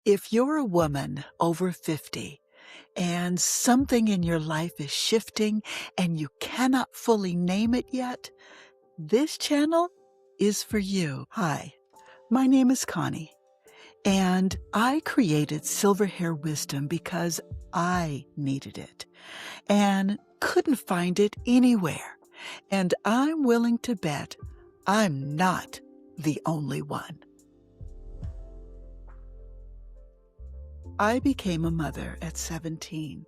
If you're a woman over 50 and something in your life is shifting and you cannot fully name it yet, this channel is for you. Hi, my name is Connie, and I created Silver Hair Wisdom because I needed it and couldn't find it anywhere. And I'm willing to bet I'm not the only one. I became a mother at 17.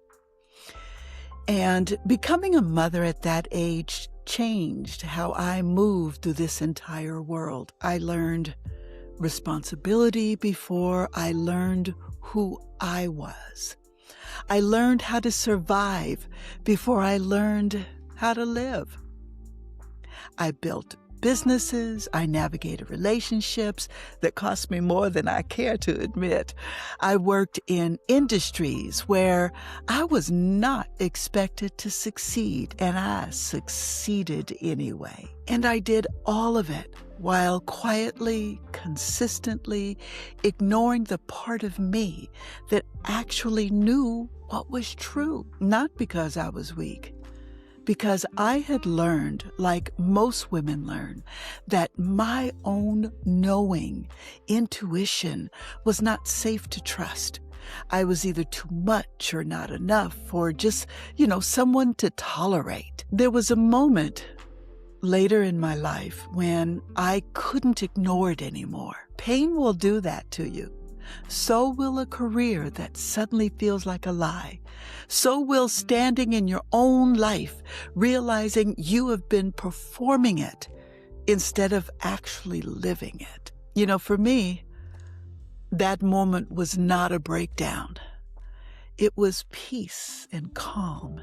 And becoming a mother at that age changed how I moved through this entire world. I learned responsibility before I learned who I was. I learned how to survive before I learned how to live. I built businesses. I navigated relationships that cost me more than I care to admit. I worked in industries where I was not expected to succeed, and I succeeded anyway. And I did all of it while quietly, consistently ignoring the part of me that actually knew what was true. Not because I was weak, because I had learned, like most women learn, that my own knowing, intuition, was not safe to trust. I was either too much or not enough, or just, someone to tolerate. There was a moment later in my life when I couldn't ignore it anymore. Pain will do that to you. So will a career that suddenly feels like a lie. So will standing in your own life, realizing you have been performing it instead of actually living it. For me, that moment was not a breakdown. It was peace and calm,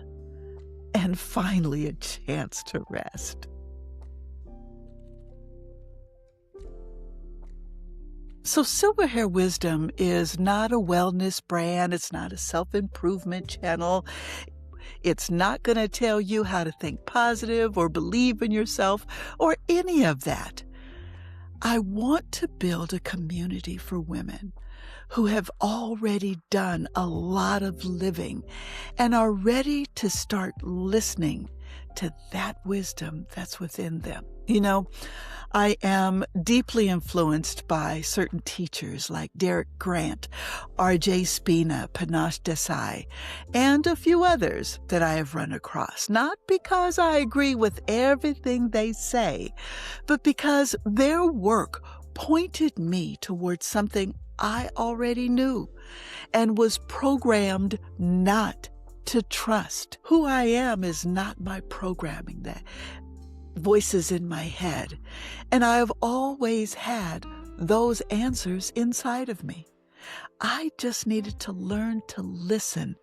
and finally a chance to rest. So Silver Hair Wisdom is not a wellness brand. It's not a self-improvement channel. It's not going to tell you how to think positive or believe in yourself or any of that. I want to build a community for women who have already done a lot of living and are ready to start listening to that wisdom that's within them. I am deeply influenced by certain teachers like Derek Grant, R.J. Spina, Panache Desai, and a few others that I have run across, not because I agree with everything they say, but because their work pointed me towards something I already knew and was programmed not to trust. Who I am is not my programming, that voices in my head. And I have always had those answers inside of me. I just needed to learn to listen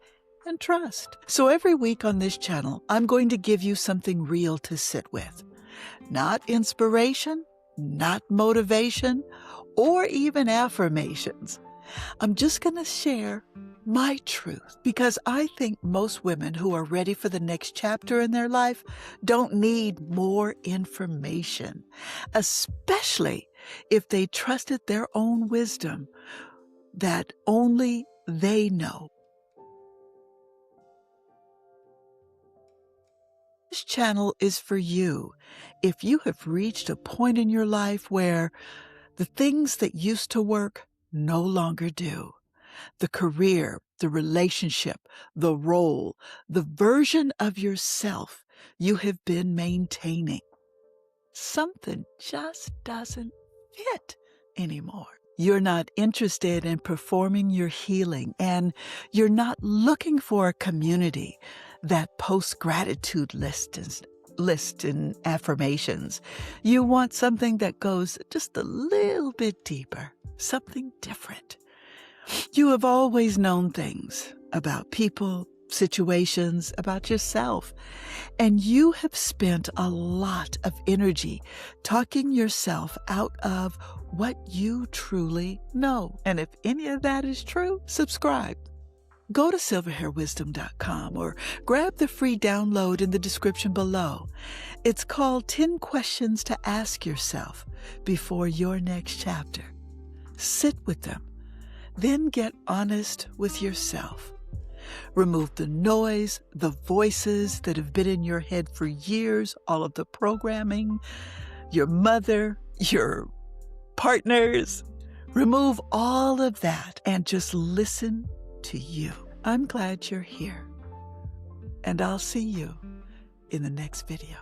and trust. So every week on this channel, I'm going to give you something real to sit with. Not inspiration, not motivation, or even affirmations. I'm just going to share my truth, because I think most women who are ready for the next chapter in their life don't need more information, especially if they trusted their own wisdom that only they know. This channel is for you if you have reached a point in your life where the things that used to work no longer do. The career, the relationship, the role, the version of yourself you have been maintaining. Something just doesn't fit anymore. You're not interested in performing your healing, and you're not looking for a community that posts gratitude lists and affirmations. You want something that goes just a little bit deeper, something different. You have always known things about people, situations, about yourself, and you have spent a lot of energy talking yourself out of what you truly know. And if any of that is true, subscribe. Go to silverhairwisdom.com or grab the free download in the description below. It's called 10 Questions to Ask Yourself Before Your Next Chapter. Sit with them. Then get honest with yourself. Remove the noise, the voices that have been in your head for years, all of the programming, your mother, your partners. Remove all of that and just listen to you. I'm glad you're here, and I'll see you in the next video.